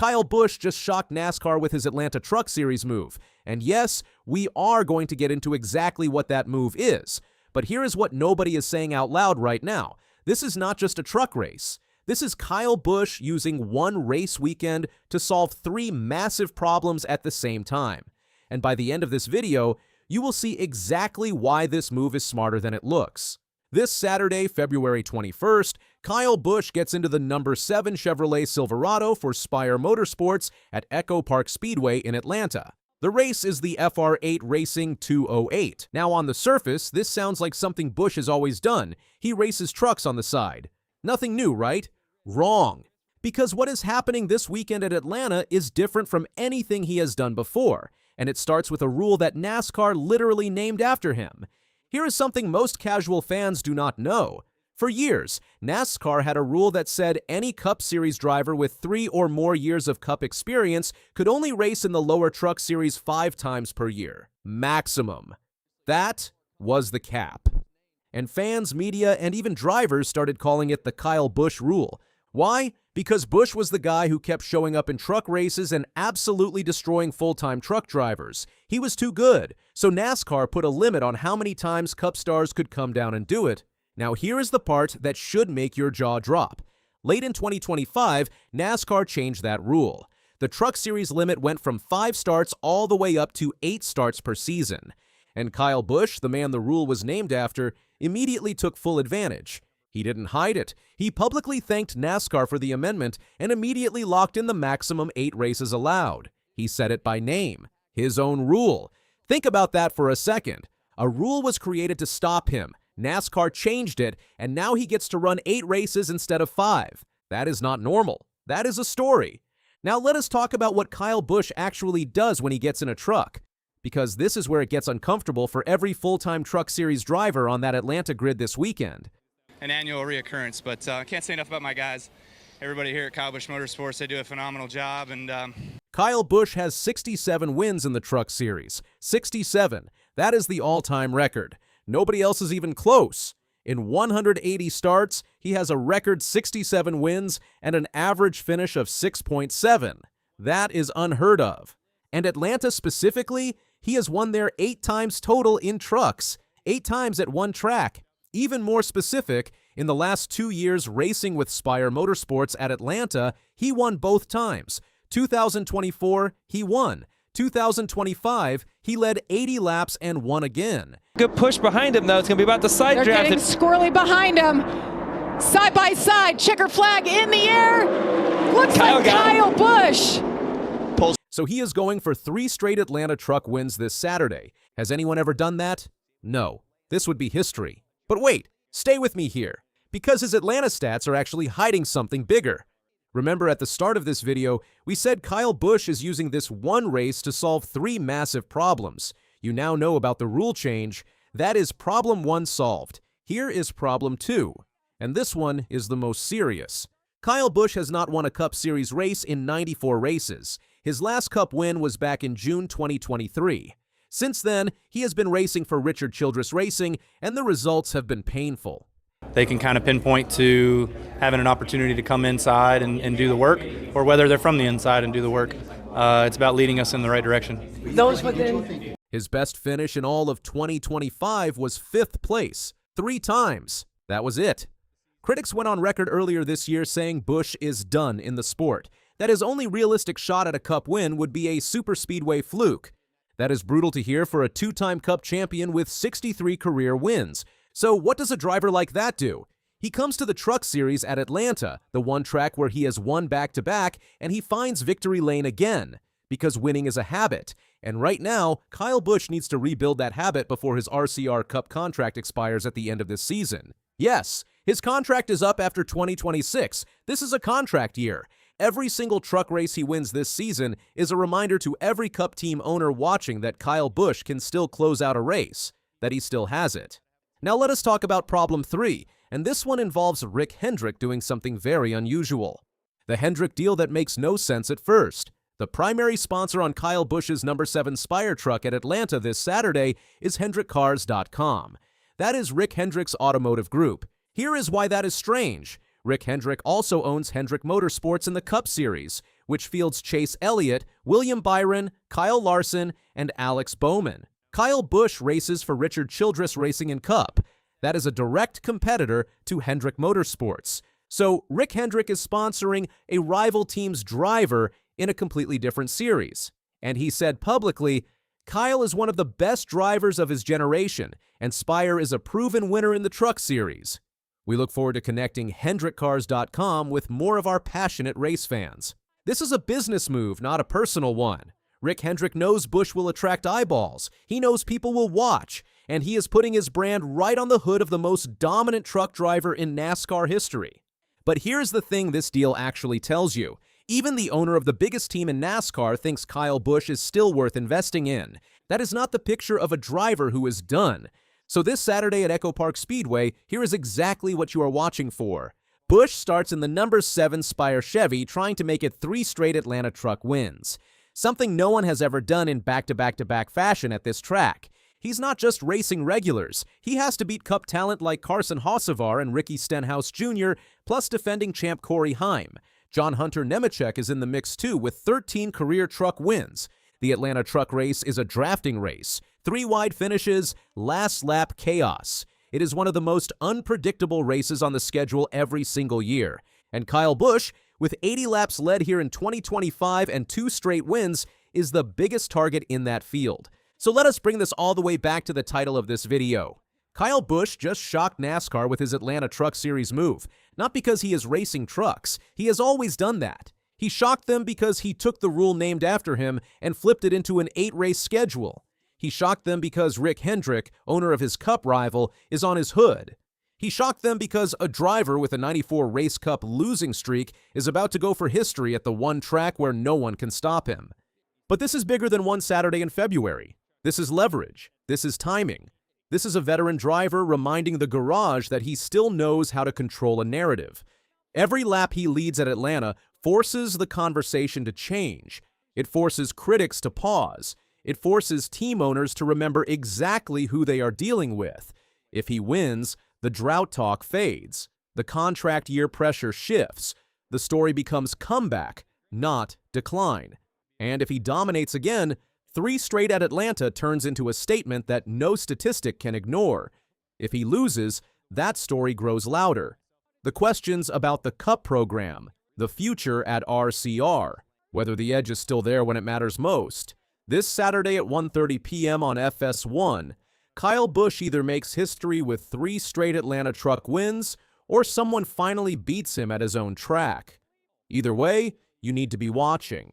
Kyle Busch just shocked NASCAR with his Atlanta Truck Series move. And yes, we are going to get into exactly what that move is. But here is what nobody is saying out loud right now. This is not just a truck race. This is Kyle Busch using one race weekend to solve three massive problems at the same time. And by the end of this video, you will see exactly why this move is smarter than it looks. This Saturday, February 21st, Kyle Busch gets into the number 7 Chevrolet Silverado for Spire Motorsports at EchoPark Speedway in Atlanta. The race is the Fr8 Racing 208. Now on the surface, this sounds like something Busch has always done. He races trucks on the side. Nothing new, right? Wrong. Because what is happening this weekend at Atlanta is different from anything he has done before, and it starts with a rule that NASCAR literally named after him. Here is something most casual fans do not know. For years, NASCAR had a rule that said any Cup Series driver with 3 or more years of Cup experience could only race in the lower Truck Series 5 times per year. Maximum. That was the cap. And fans, media, and even drivers started calling it the Kyle Busch Rule. Why? Because Busch was the guy who kept showing up in truck races and absolutely destroying full-time truck drivers. He was too good, so NASCAR put a limit on how many times Cup stars could come down and do it. Now here is the part that should make your jaw drop. Late in 2025, NASCAR changed that rule. The Truck Series limit went from 5 starts all the way up to 8 starts per season. And Kyle Busch, the man the rule was named after, immediately took full advantage. He didn't hide it. He publicly thanked NASCAR for the amendment and immediately locked in the maximum 8 races allowed. He said it by name. His own rule. Think about that for a second. A rule was created to stop him. NASCAR changed it, and now he gets to run 8 races instead of 5. That is not normal. That is a story. Now let us talk about what Kyle Busch actually does when he gets in a truck, because this is where it gets uncomfortable for every full-time Truck Series driver on that Atlanta grid this weekend. An annual reoccurrence, but I can't say enough about my guys. Everybody here at Kyle Busch Motorsports, they do a phenomenal job. And Kyle Busch has 67 wins in the Truck Series. 67. That is the all-time record. Nobody else is even close. In 180 starts, he has a record 67 wins and an average finish of 6.7. That is unheard of. And Atlanta specifically, he has won there 8 times total in trucks, 8 times at one track. Even more specific, in the last 2 years racing with Spire Motorsports at Atlanta, he won both times. 2024, he won. 2025, he led 80 laps and won again. Good push behind him, though. It's going to be about the side They're draft. Getting squirrely behind him. Side by side, checker flag in the air. Looks like Kyle Busch. So he is going for 3 straight Atlanta truck wins this Saturday. Has anyone ever done that? No. This would be history. But wait, stay with me here, because his Atlanta stats are actually hiding something bigger. Remember at the start of this video, we said Kyle Busch is using this one race to solve 3 massive problems. You now know about the rule change. That is problem 1 solved. Here is problem 2. And this one is the most serious. Kyle Busch has not won a Cup Series race in 94 races. His last Cup win was back in June 2023. Since then, he has been racing for Richard Childress Racing, and the results have been painful. They can kind of pinpoint to having an opportunity to come inside and do the work, or whether they're from the inside and do the work. It's about leading us in the right direction. His best finish in all of 2025 was 5th place, 3 times. That was it. Critics went on record earlier this year saying Busch is done in the sport, that his only realistic shot at a Cup win would be a superspeedway fluke. That is brutal to hear for a 2-time Cup champion with 63 career wins. So what does a driver like that do? He comes to the Truck Series at Atlanta, the one track where he has won back-to-back, and he finds victory lane again, because winning is a habit. And right now, Kyle Busch needs to rebuild that habit before his RCR Cup contract expires at the end of this season. Yes, his contract is up after 2026. This is a contract year. Every single truck race he wins this season is a reminder to every Cup team owner watching that Kyle Busch can still close out a race, that he still has it. Now let us talk about problem 3, and this one involves Rick Hendrick doing something very unusual. The Hendrick deal that makes no sense at first. The primary sponsor on Kyle Busch's number 7 Spire truck at Atlanta this Saturday is HendrickCars.com. That is Rick Hendrick's automotive group. Here is why that is strange. Rick Hendrick also owns Hendrick Motorsports in the Cup Series, which fields Chase Elliott, William Byron, Kyle Larson, and Alex Bowman. Kyle Busch races for Richard Childress Racing and Cup. That is a direct competitor to Hendrick Motorsports. So Rick Hendrick is sponsoring a rival team's driver in a completely different series. And he said publicly, Kyle is one of the best drivers of his generation, and Spire is a proven winner in the truck series. We look forward to connecting HendrickCars.com with more of our passionate race fans. This is a business move, not a personal one. Rick Hendrick knows Busch will attract eyeballs. He knows people will watch, and he is putting his brand right on the hood of the most dominant truck driver in NASCAR history. But here's the thing this deal actually tells you. Even the owner of the biggest team in NASCAR thinks Kyle Busch is still worth investing in. That is not the picture of a driver who is done. So this Saturday at EchoPark Speedway, here is exactly what you are watching for. Busch starts in the number 7 Spire Chevy, trying to make it 3 straight Atlanta truck wins. Something no one has ever done in back-to-back-to-back fashion at this track. He's not just racing regulars. He has to beat Cup talent like Carson Hocevar and Ricky Stenhouse Jr., plus defending champ Corey Heim. John Hunter Nemechek is in the mix too, with 13 career truck wins. The Atlanta truck race is a drafting race. 3 wide finishes, last lap chaos. It is one of the most unpredictable races on the schedule every single year. And Kyle Busch, with 80 laps led here in 2025 and 2 straight wins, is the biggest target in that field. So let us bring this all the way back to the title of this video. Kyle Busch just shocked NASCAR with his Atlanta Truck Series move. Not because he is racing trucks. He has always done that. He shocked them because he took the rule named after him and flipped it into an 8-race schedule. He shocked them because Rick Hendrick, owner of his Cup rival, is on his hood. He shocked them because a driver with a 94 race Cup losing streak is about to go for history at the one track where no one can stop him. But this is bigger than one Saturday in February. This is leverage. This is timing. This is a veteran driver reminding the garage that he still knows how to control a narrative. Every lap he leads at Atlanta forces the conversation to change. It forces critics to pause. It forces team owners to remember exactly who they are dealing with. If he wins, the drought talk fades. The contract year pressure shifts. The story becomes comeback, not decline. And if he dominates again, 3 straight at Atlanta turns into a statement that no statistic can ignore. If he loses, that story grows louder. The questions about the Cup program, the future at RCR, whether the edge is still there when it matters most. This Saturday at 1:30 p.m. on FS1, Kyle Busch either makes history with 3 straight Atlanta truck wins, or someone finally beats him at his own track. Either way, you need to be watching.